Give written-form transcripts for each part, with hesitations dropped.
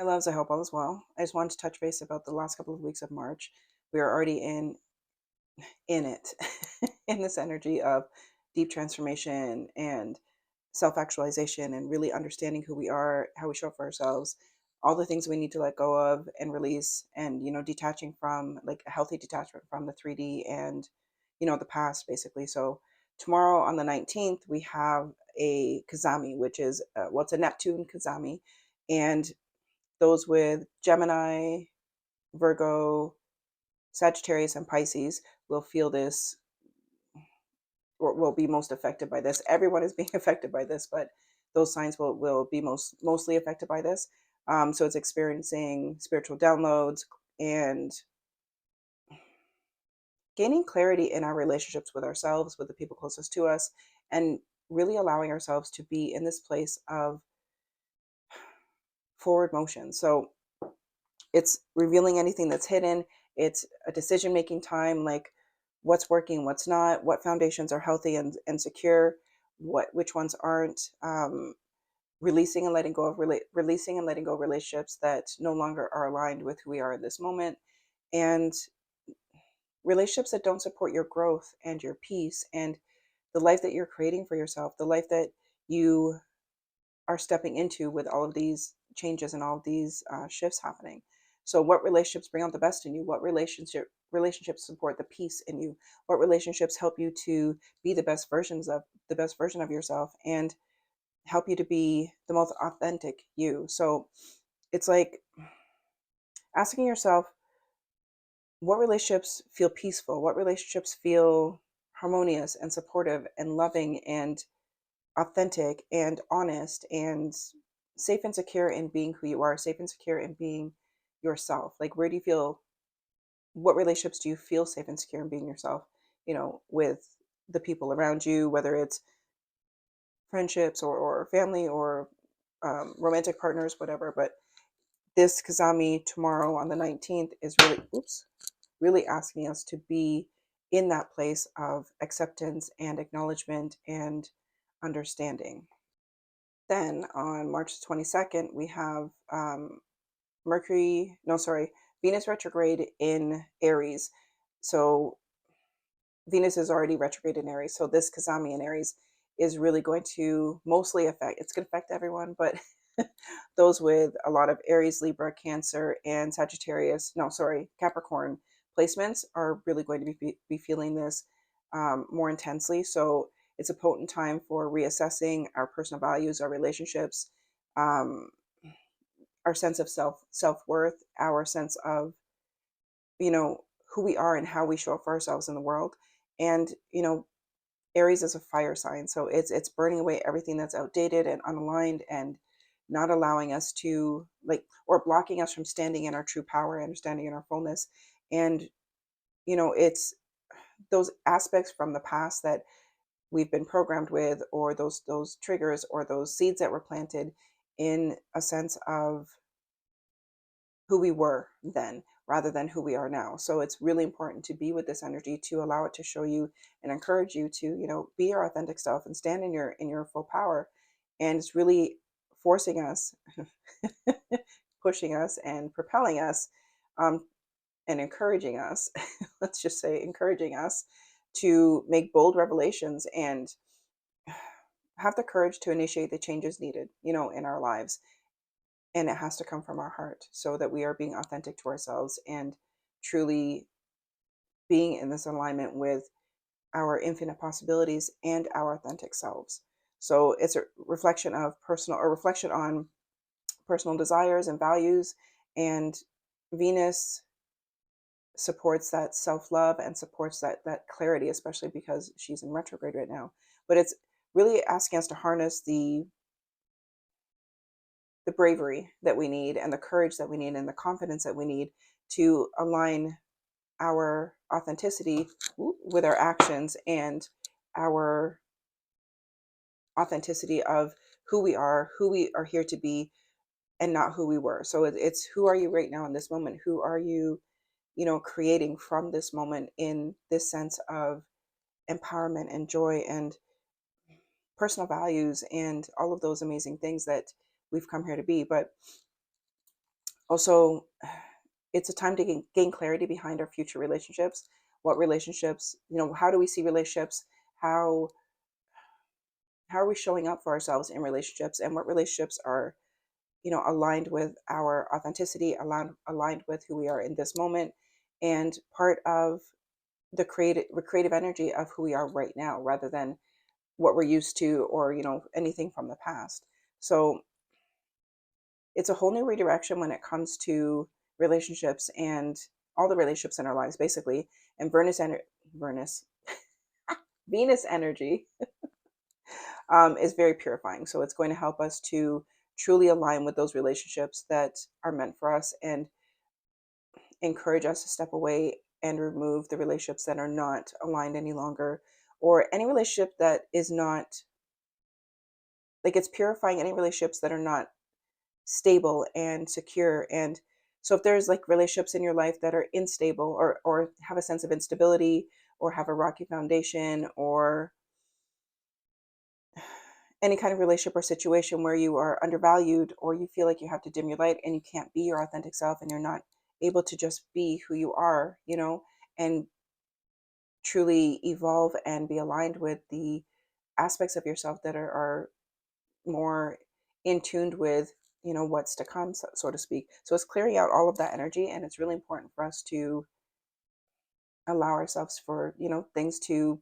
loves, I hope all is well. I just wanted to touch base about the last couple of weeks of March. We are already in it, in this energy of deep transformation and self-actualization and really understanding who we are, how we show up for ourselves, all the things we need to let go of and release, and detaching from, like, a healthy detachment from the 3D and the past, basically. So tomorrow on the 19th we have a Kazami, which is it's a Neptune Kazami, and those with Gemini, Virgo, Sagittarius, and Pisces will feel this, or will be most affected by this. Everyone is being affected by this, but those signs will be mostly affected by this. So it's experiencing spiritual downloads and gaining clarity in our relationships with ourselves, with the people closest to us, and really allowing ourselves to be in this place of forward motion. So it's revealing anything that's hidden. It's a decision making time, like what's working, what's not, what foundations are healthy and secure, which ones aren't. Releasing and letting go of releasing and letting go of relationships that no longer are aligned with who we are in this moment, and relationships that don't support your growth and your peace and the life that you're creating for yourself, the life that you are stepping into with all of these changes and all of these shifts happening. So what relationships bring out the best in you? What relationships support the peace in you? What relationships help you to be the best version of yourself and help you to be the most authentic you? So it's like asking yourself, what relationships feel peaceful? What relationships feel harmonious and supportive and loving and authentic and honest and safe and secure in being who you are, safe and secure in being yourself? Like, where do you feel, what relationships do you feel safe and secure in being yourself, with the people around you, whether it's friendships or family or romantic partners, whatever. But this Kazami tomorrow on the 19th is really asking us to be in that place of acceptance and acknowledgement and understanding. Then on March 22nd, we have Venus retrograde in Aries. So Venus is already retrograde in Aries. So this Kazami in Aries is really going to mostly it's going to affect everyone, but those with a lot of Aries, Libra, Cancer, and Capricorn placements are really going to be feeling this more intensely. So it's a potent time for reassessing our personal values, our relationships, um, our sense of self-worth, our sense of, who we are and how we show up for ourselves in the world. And, Aries is a fire sign, so it's burning away everything that's outdated and unaligned and not allowing us to, like, or blocking us from standing in our true power and standing in our fullness. And it's those aspects from the past that we've been programmed with, or those triggers or those seeds that were planted in a sense of who we were then rather than who we are now. So it's really important to be with this energy, to allow it to show you and encourage you to, be your authentic self and stand in your full power. And it's really forcing us, pushing us and propelling us, um, and encouraging us, let's just say encouraging us to make bold revelations and have the courage to initiate the changes needed, in our lives. And it has to come from our heart so that we are being authentic to ourselves and truly being in this alignment with our infinite possibilities and our authentic selves. So it's a reflection on personal desires and values. And Venus supports that self-love and supports that clarity, especially because she's in retrograde right now. But it's really asking us to harness the bravery that we need and the courage that we need and the confidence that we need to align our authenticity with our actions and our authenticity of who we are here to be, and not who we were. So it's who are you right now in this moment? Who are you, creating from this moment in this sense of empowerment and joy and personal values and all of those amazing things that we've come here to be. But Also, it's a time to gain clarity behind our future relationships. What relationships, how do we see relationships? How how are we showing up for ourselves in relationships, and what relationships are, aligned with our authenticity, aligned with who we are in this moment, and part of the creative energy of who we are right now, rather than what we're used to, or anything from the past. So it's a whole new redirection when it comes to relationships and all the relationships in our lives, basically. And Venus Venus energy is very purifying. So it's going to help us to truly align with those relationships that are meant for us, and encourage us to step away and remove the relationships that are not aligned any longer, or any relationship that is not, like, it's purifying any relationships that are not stable and secure. And so if there's like relationships in your life that are unstable, or have a sense of instability, or have a rocky foundation, or any kind of relationship or situation where you are undervalued, or you feel like you have to dim your light and you can't be your authentic self, and you're not able to just be who you are, and truly evolve and be aligned with the aspects of yourself that are more in tuned with, what's to come, so to speak. So it's clearing out all of that energy, and it's really important for us to allow ourselves for, things to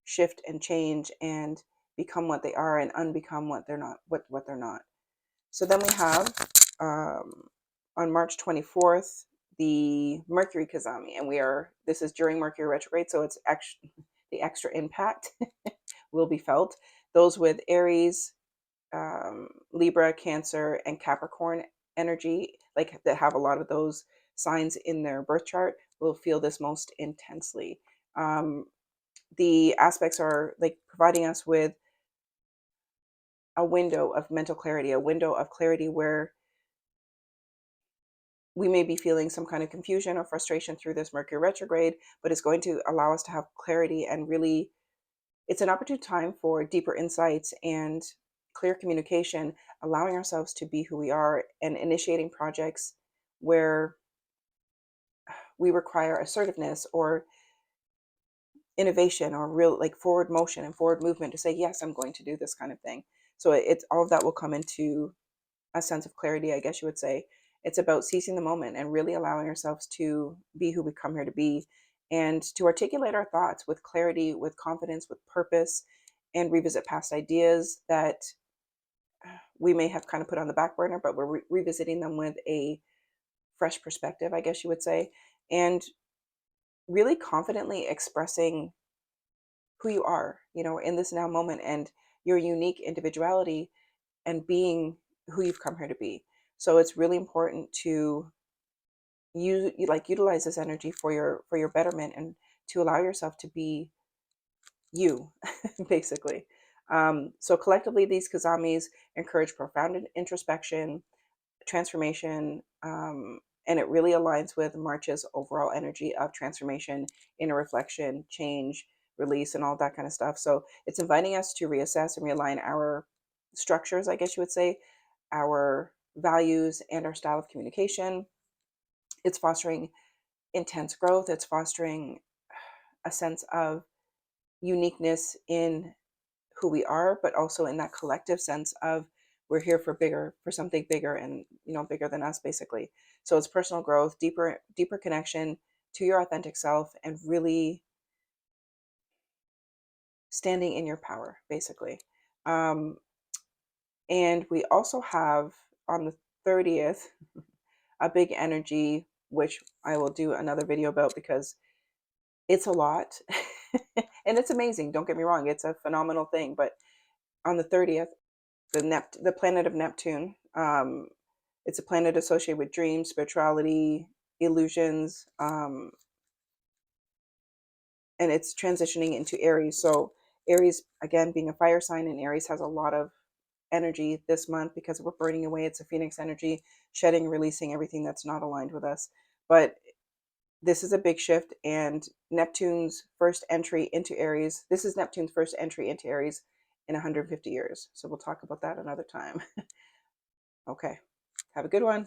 shift and change and become what they are, and unbecome what they're not, what they're not. So then we have, on March 24th, the Mercury Kazami, and this is during Mercury retrograde, so it's actually the extra impact will be felt. Those with Aries, Libra, Cancer, and Capricorn energy, like that have a lot of those signs in their birth chart, will feel this most intensely. The aspects are like providing us with a window of mental clarity, a window of clarity where we may be feeling some kind of confusion or frustration through this Mercury retrograde, but it's going to allow us to have clarity, and really, it's an opportune time for deeper insights and clear communication, allowing ourselves to be who we are, and initiating projects where we require assertiveness or innovation, or real like forward motion and forward movement to say, yes, I'm going to do this kind of thing. So it's all of that will come into a sense of clarity, I guess you would say. It's about seizing the moment and really allowing ourselves to be who we come here to be, and to articulate our thoughts with clarity, with confidence, with purpose, and revisit past ideas that we may have kind of put on the back burner, but we're revisiting them with a fresh perspective, I guess you would say, and really confidently expressing who you are, in this now moment, and your unique individuality, and being who you've come here to be. So it's really important to utilize this energy for your betterment, and to allow yourself to be you, basically. So collectively, these kazamis encourage profound introspection, transformation, and it really aligns with March's overall energy of transformation, inner reflection, change, release, and all that kind of stuff. So it's inviting us to reassess and realign our structures, I guess you would say, our values, and our style of communication. It's fostering intense growth. It's fostering a sense of uniqueness in who we are, but also in that collective sense of we're here for something bigger, and bigger than us, basically. So it's personal growth, deeper connection to your authentic self, and really standing in your power, basically. Um, and we also have on the 30th a big energy, which I will do another video about, because it's a lot. And it's amazing, don't get me wrong, it's a phenomenal thing. But on the 30th, the planet of Neptune, it's a planet associated with dreams, spirituality, illusions, and it's transitioning into Aries. So Aries, again, being a fire sign, and Aries has a lot of energy this month because we're burning away. It's a phoenix energy, shedding, releasing everything that's not aligned with us. But this is a big shift, and Neptune's first entry into Aries. This is Neptune's first entry into Aries in 150 years. So we'll talk about that another time. Okay. Have a good one.